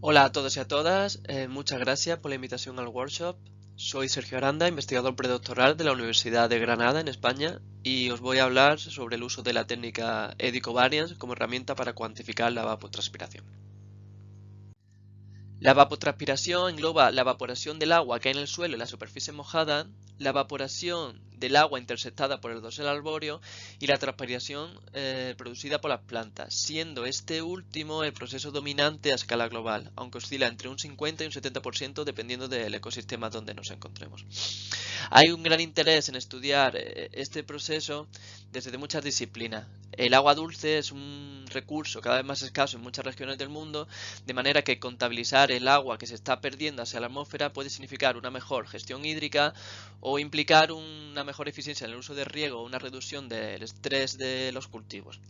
Hola a todos y a todas, muchas gracias por la invitación al workshop. Soy Sergio Aranda, investigador predoctoral de la Universidad de Granada en España y os voy a hablar sobre el uso de la técnica Eddy-Covariance como herramienta para cuantificar la evapotranspiración. La evapotranspiración engloba la evaporación del agua que hay en el suelo y la superficie mojada, la evaporación del agua interceptada por el dosel arbóreo y la transpiración producida por las plantas, siendo este último el proceso dominante a escala global, aunque oscila entre un 50 y un 70% dependiendo del ecosistema donde nos encontremos. Hay un gran interés en estudiar este proceso desde muchas disciplinas. El agua dulce es un recurso cada vez más escaso en muchas regiones del mundo, de manera que contabilizar el agua que se está perdiendo hacia la atmósfera puede significar una mejor gestión hídrica o implicar una mejor eficiencia en el uso de riego o una reducción del estrés de los cultivos.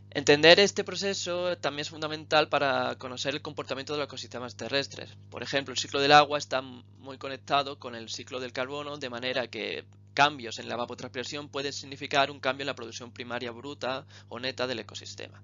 Entender este proceso también es fundamental para conocer el comportamiento de los ecosistemas terrestres. Por ejemplo, el ciclo del agua está muy conectado con el ciclo del carbono, de manera que cambios en la evapotranspiración pueden significar un cambio en la producción primaria bruta o neta del ecosistema.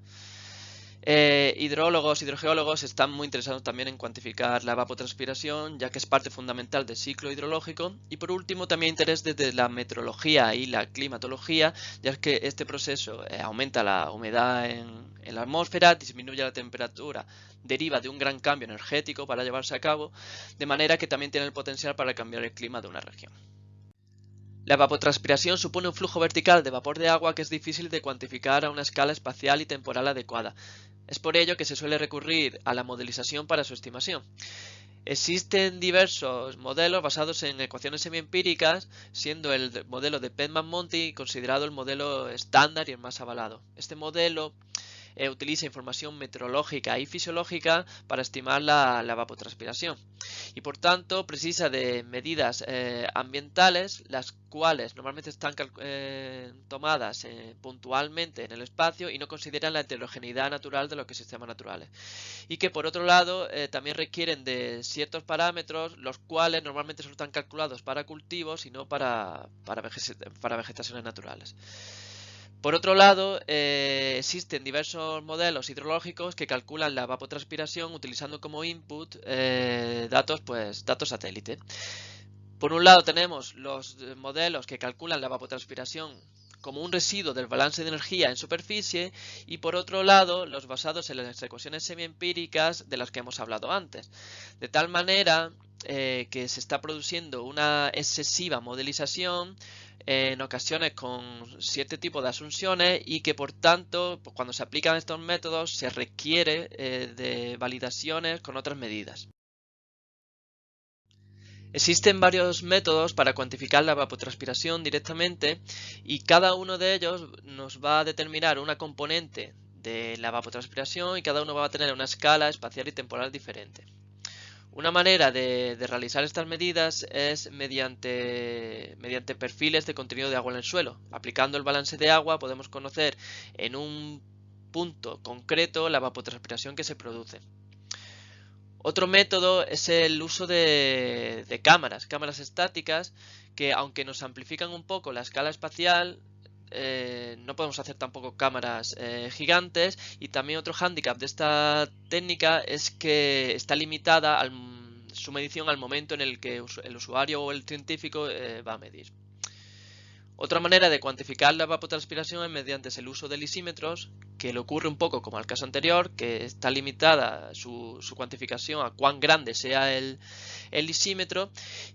Hidrólogos, hidrogeólogos están muy interesados también en cuantificar la evapotranspiración, ya que es parte fundamental del ciclo hidrológico. Y por último, también interés desde la meteorología y la climatología, ya que este proceso aumenta la humedad en la atmósfera, disminuye la temperatura, deriva de un gran cambio energético para llevarse a cabo, de manera que también tiene el potencial para cambiar el clima de una región. La evapotranspiración supone un flujo vertical de vapor de agua que es difícil de cuantificar a una escala espacial y temporal adecuada. Es por ello que se suele recurrir a la modelización para su estimación. Existen diversos modelos basados en ecuaciones semiempíricas, siendo el modelo de Penman-Monti considerado el modelo estándar y el más avalado. Este modelo utiliza información meteorológica y fisiológica para estimar la evapotranspiración y por tanto precisa de medidas ambientales, las cuales normalmente están tomadas puntualmente en el espacio y no consideran la heterogeneidad natural de los ecosistemas naturales, y que por otro lado también requieren de ciertos parámetros, los cuales normalmente solo están calculados para cultivos y no para vegetaciones naturales. Por otro lado, existen diversos modelos hidrológicos que calculan la evapotranspiración utilizando como input datos satélite. Por un lado tenemos los modelos que calculan la evapotranspiración como un residuo del balance de energía en superficie, y por otro lado los basados en las ecuaciones semiempíricas de las que hemos hablado antes. De tal manera que se está produciendo una excesiva modelización, en ocasiones con cierto tipo de asunciones, y que por tanto cuando se aplican estos métodos se requiere de validaciones con otras medidas. Existen varios métodos para cuantificar la evapotranspiración directamente, y cada uno de ellos nos va a determinar una componente de la evapotranspiración y cada uno va a tener una escala espacial y temporal diferente. Una manera de realizar estas medidas es mediante perfiles de contenido de agua en el suelo. Aplicando el balance de agua podemos conocer en un punto concreto la evapotranspiración que se produce. Otro método es el uso de cámaras estáticas, que aunque nos amplifican un poco la escala espacial, no podemos hacer tampoco cámaras gigantes, y también otro hándicap de esta técnica es que está limitada su medición al momento en el que el usuario o el científico va a medir. Otra manera de cuantificar la evapotranspiración es mediante el uso de lisímetros, que le ocurre un poco como al caso anterior, que está limitada su cuantificación a cuán grande sea el lisímetro.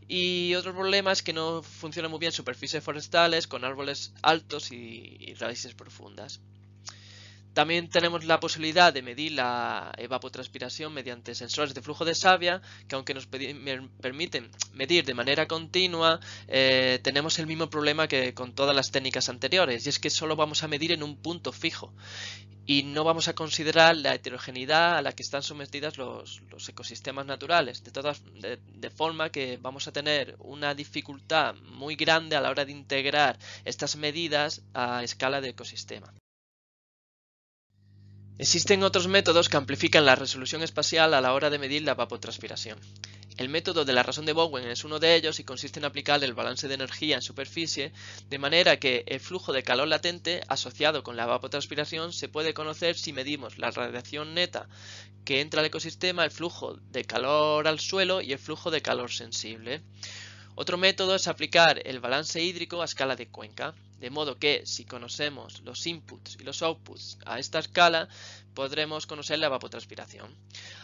Y otro problema es que no funcionan muy bien superficies forestales con árboles altos y raíces profundas. También tenemos la posibilidad de medir la evapotranspiración mediante sensores de flujo de savia, que aunque nos permiten medir de manera continua, tenemos el mismo problema que con todas las técnicas anteriores, y es que solo vamos a medir en un punto fijo y no vamos a considerar la heterogeneidad a la que están sometidas los ecosistemas naturales, de forma que vamos a tener una dificultad muy grande a la hora de integrar estas medidas a escala de ecosistema. Existen otros métodos que amplifican la resolución espacial a la hora de medir la evapotranspiración. El método de la razón de Bowen es uno de ellos y consiste en aplicar el balance de energía en superficie, de manera que el flujo de calor latente asociado con la evapotranspiración se puede conocer si medimos la radiación neta que entra al ecosistema el flujo de calor al suelo y el flujo de calor sensible. Otro método es aplicar el balance hídrico a escala de cuenca, de modo que si conocemos los inputs y los outputs a esta escala, podremos conocer la evapotranspiración.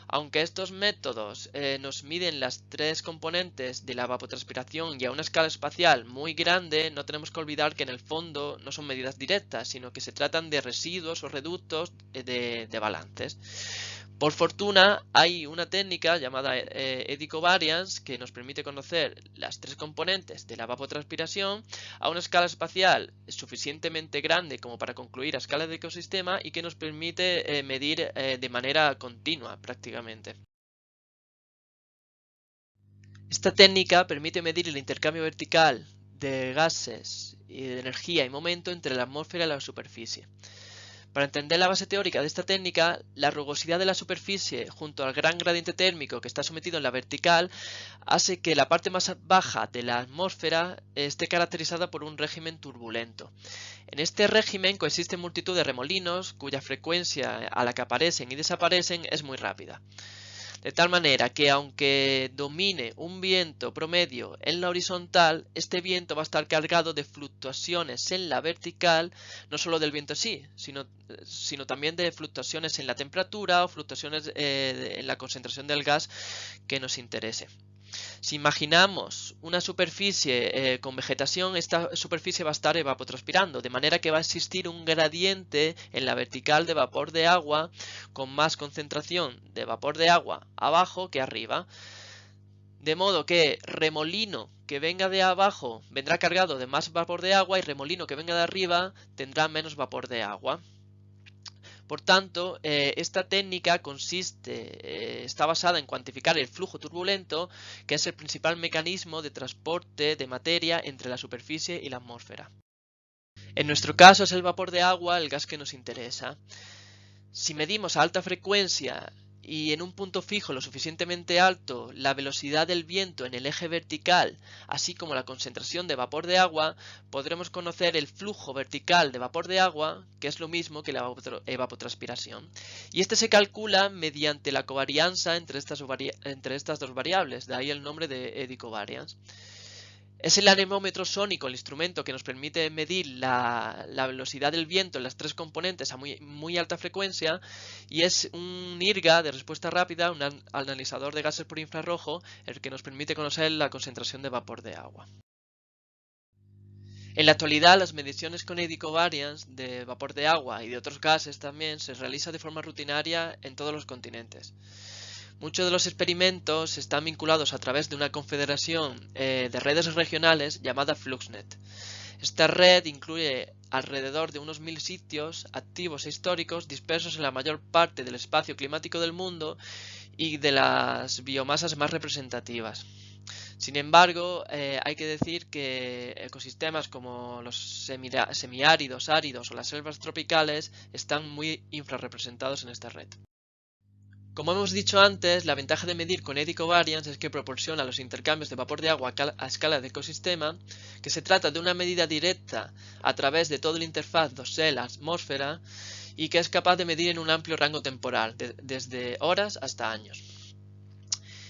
Aunque estos métodos nos miden las tres componentes de la evapotranspiración y a una escala espacial muy grande, no tenemos que olvidar que en el fondo no son medidas directas, sino que se tratan de residuos o reductos de balances. Por fortuna, hay una técnica llamada eddy covariance que nos permite conocer las tres componentes de la evapotranspiración a una escala espacial suficientemente grande como para concluir a escala de ecosistema y que nos permite medir de manera continua prácticamente. Esta técnica permite medir el intercambio vertical de gases, y de energía y momento entre la atmósfera y la superficie. Para entender la base teórica de esta técnica, la rugosidad de la superficie junto al gran gradiente térmico que está sometido en la vertical hace que la parte más baja de la atmósfera esté caracterizada por un régimen turbulento. En este régimen coexisten multitud de remolinos cuya frecuencia a la que aparecen y desaparecen es muy rápida. De tal manera que aunque domine un viento promedio en la horizontal, este viento va a estar cargado de fluctuaciones en la vertical, no solo del viento sí, sino también de fluctuaciones en la temperatura o fluctuaciones en la concentración del gas que nos interese. Si imaginamos una superficie con vegetación, esta superficie va a estar evapotranspirando, de manera que va a existir un gradiente en la vertical de vapor de agua con más concentración de vapor de agua abajo que arriba. De modo que remolino que venga de abajo vendrá cargado de más vapor de agua y remolino que venga de arriba tendrá menos vapor de agua. Por tanto, esta técnica está basada en cuantificar el flujo turbulento, que es el principal mecanismo de transporte de materia entre la superficie y la atmósfera. En nuestro caso es el vapor de agua el gas que nos interesa. Si medimos a alta frecuencia y en un punto fijo lo suficientemente alto la velocidad del viento en el eje vertical, así como la concentración de vapor de agua, podremos conocer el flujo vertical de vapor de agua, que es lo mismo que la evapotranspiración. Y este se calcula mediante la covarianza entre estas dos variables, de ahí el nombre de eddy covariance. Es el anemómetro sónico el instrumento que nos permite medir la velocidad del viento en las tres componentes a muy alta frecuencia, y es un IRGA de respuesta rápida, un analizador de gases por infrarrojo, el que nos permite conocer la concentración de vapor de agua. En la actualidad, las mediciones con eddy covariance de vapor de agua y de otros gases también se realizan de forma rutinaria en todos los continentes. Muchos de los experimentos están vinculados a través de una confederación de redes regionales llamada FluxNet. Esta red incluye alrededor de unos 1000 sitios activos e históricos dispersos en la mayor parte del espacio climático del mundo y de las biomasas más representativas. Sin embargo, hay que decir que ecosistemas como los semiáridos, áridos o las selvas tropicales están muy infrarrepresentados en esta red. Como hemos dicho antes, la ventaja de medir con eddy covariance es que proporciona los intercambios de vapor de agua a escala de ecosistema, que se trata de una medida directa a través de todo el interfaz dosel-atmósfera y que es capaz de medir en un amplio rango temporal, desde horas hasta años.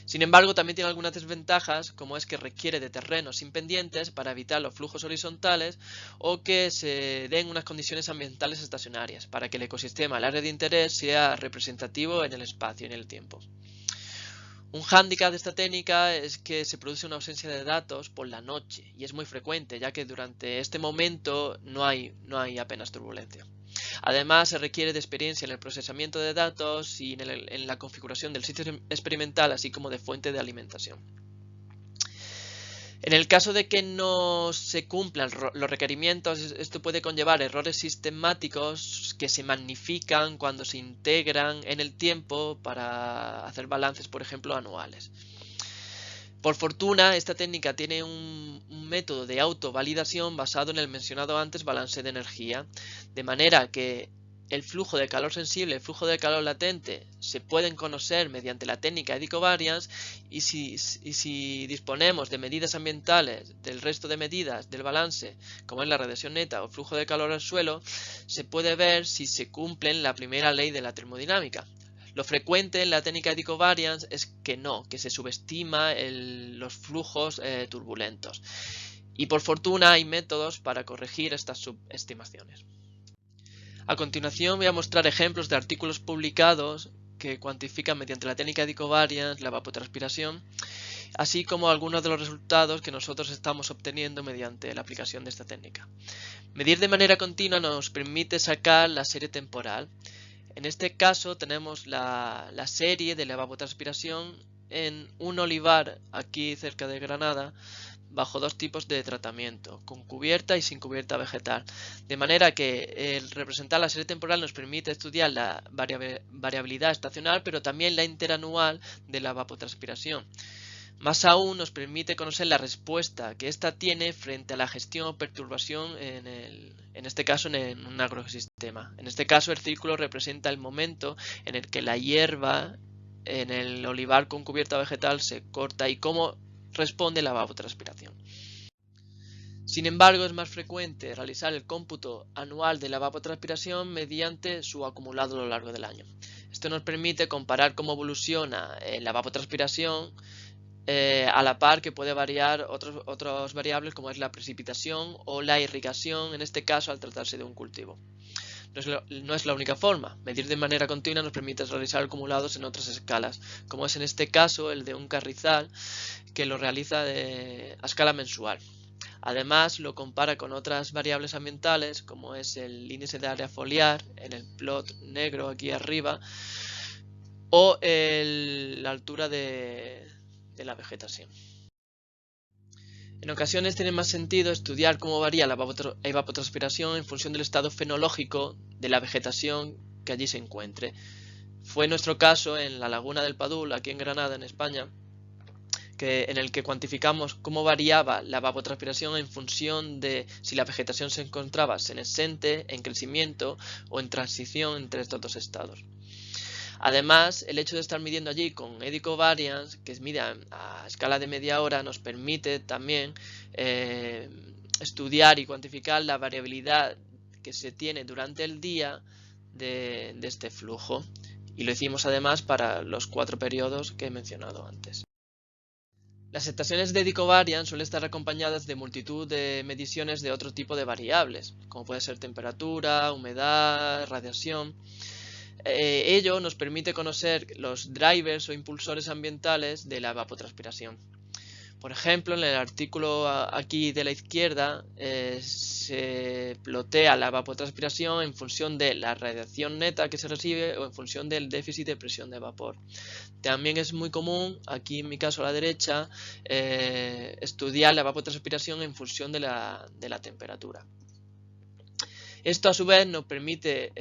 Sin embargo, también tiene algunas desventajas, como es que requiere de terrenos sin pendientes para evitar los flujos horizontales o que se den unas condiciones ambientales estacionarias para que el ecosistema, el área de interés, sea representativo en el espacio y en el tiempo. Un hándicap de esta técnica es que se produce una ausencia de datos por la noche y es muy frecuente, ya que durante este momento no hay apenas turbulencia. Además, se requiere de experiencia en el procesamiento de datos y en la configuración del sitio experimental, así como de fuente de alimentación. En el caso de que no se cumplan los requerimientos, esto puede conllevar errores sistemáticos que se magnifican cuando se integran en el tiempo para hacer balances, por ejemplo, anuales. Por fortuna, esta técnica tiene un método de autovalidación basado en el mencionado antes balance de energía, de manera que el flujo de calor sensible y el flujo de calor latente se pueden conocer mediante la técnica eddy covariance y si disponemos de medidas ambientales del resto de medidas del balance, como es la radiación neta o flujo de calor al suelo, se puede ver si se cumple la primera ley de la termodinámica, Lo frecuente en la técnica de covariance es que se subestima los flujos turbulentos. Y por fortuna hay métodos para corregir estas subestimaciones. A continuación voy a mostrar ejemplos de artículos publicados que cuantifican mediante la técnica de covariance la evapotranspiración, así como algunos de los resultados que nosotros estamos obteniendo mediante la aplicación de esta técnica. Medir de manera continua nos permite sacar la serie temporal. En este caso tenemos la serie de la evapotranspiración en un olivar aquí cerca de Granada, bajo dos tipos de tratamiento, con cubierta y sin cubierta vegetal. De manera que el representar la serie temporal nos permite estudiar la variabilidad estacional, pero también la interanual de la evapotranspiración. Más aún nos permite conocer la respuesta que ésta tiene frente a la gestión o perturbación en este caso en un agroecosistema. En este caso el círculo representa el momento en el que la hierba en el olivar con cubierta vegetal se corta y cómo responde la evapotranspiración. Sin embargo, es más frecuente realizar el cómputo anual de la evapotranspiración mediante su acumulado a lo largo del año. Esto nos permite comparar cómo evoluciona la evapotranspiración a la par que puede variar otras variables como es la precipitación o la irrigación, en este caso al tratarse de un cultivo. No es la única forma. Medir de manera continua nos permite realizar acumulados en otras escalas, como es en este caso el de un carrizal que lo realiza a escala mensual. Además, lo compara con otras variables ambientales, como es el índice de área foliar, en el plot negro aquí arriba, o la altura de la vegetación. En ocasiones tiene más sentido estudiar cómo varía la evapotranspiración en función del estado fenológico de la vegetación que allí se encuentre. Fue nuestro caso en la laguna del Padul, aquí en Granada, en España, en el que cuantificamos cómo variaba la evapotranspiración en función de si la vegetación se encontraba senescente, en crecimiento o en transición entre estos dos estados. Además, el hecho de estar midiendo allí con eddy covariance, que es mide a escala de media hora, nos permite también estudiar y cuantificar la variabilidad que se tiene durante el día de este flujo. Y lo hicimos además para los 4 periodos que he mencionado antes. Las estaciones de eddy covariance suelen estar acompañadas de multitud de mediciones de otro tipo de variables, como puede ser temperatura, humedad, radiación. Ello nos permite conocer los drivers o impulsores ambientales de la evapotranspiración. Por ejemplo, en el artículo aquí de la izquierda se plotea la evapotranspiración en función de la radiación neta que se recibe o en función del déficit de presión de vapor. También es muy común, aquí en mi caso a la derecha, estudiar la evapotranspiración en función de la temperatura. Esto a su vez nos permite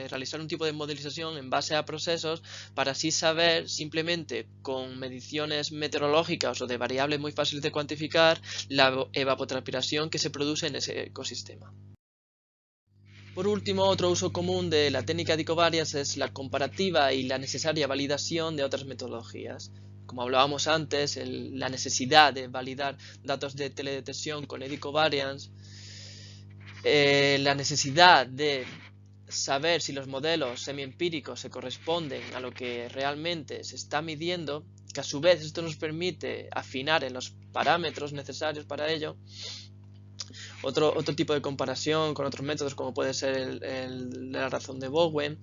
realizar un tipo de modelización en base a procesos para así saber simplemente con mediciones meteorológicas o de variables muy fáciles de cuantificar la evapotranspiración que se produce en ese ecosistema. Por último, otro uso común de la técnica de covariance es la comparativa y la necesaria validación de otras metodologías. Como hablábamos antes, la necesidad de validar datos de teledetección con eddy covariance, la necesidad de saber si los modelos semiempíricos se corresponden a lo que realmente se está midiendo, que a su vez esto nos permite afinar en los parámetros necesarios para ello. Otro tipo de comparación con otros métodos como puede ser la razón de Bowen,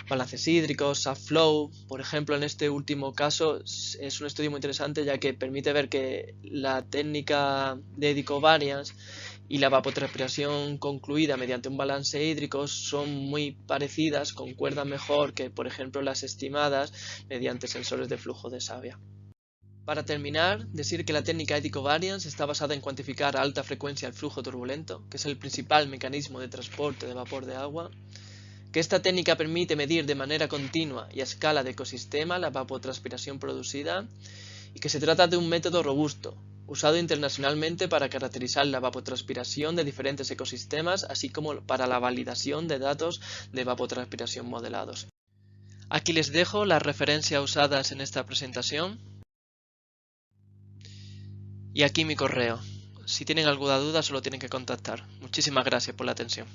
balances hídricos, SAFFlow. Por ejemplo, en este último caso es un estudio muy interesante ya que permite ver que la técnica de eddy covariance y la evapotranspiración concluida mediante un balance hídrico son muy parecidas, concuerdan mejor que, por ejemplo, las estimadas mediante sensores de flujo de savia. Para terminar, decir que la técnica eddy covariance está basada en cuantificar a alta frecuencia el flujo turbulento, que es el principal mecanismo de transporte de vapor de agua, que esta técnica permite medir de manera continua y a escala de ecosistema la evapotranspiración producida y que se trata de un método robusto, usado internacionalmente para caracterizar la evapotranspiración de diferentes ecosistemas, así como para la validación de datos de evapotranspiración modelados. Aquí les dejo las referencias usadas en esta presentación y aquí mi correo. Si tienen alguna duda solo tienen que contactar. Muchísimas gracias por la atención.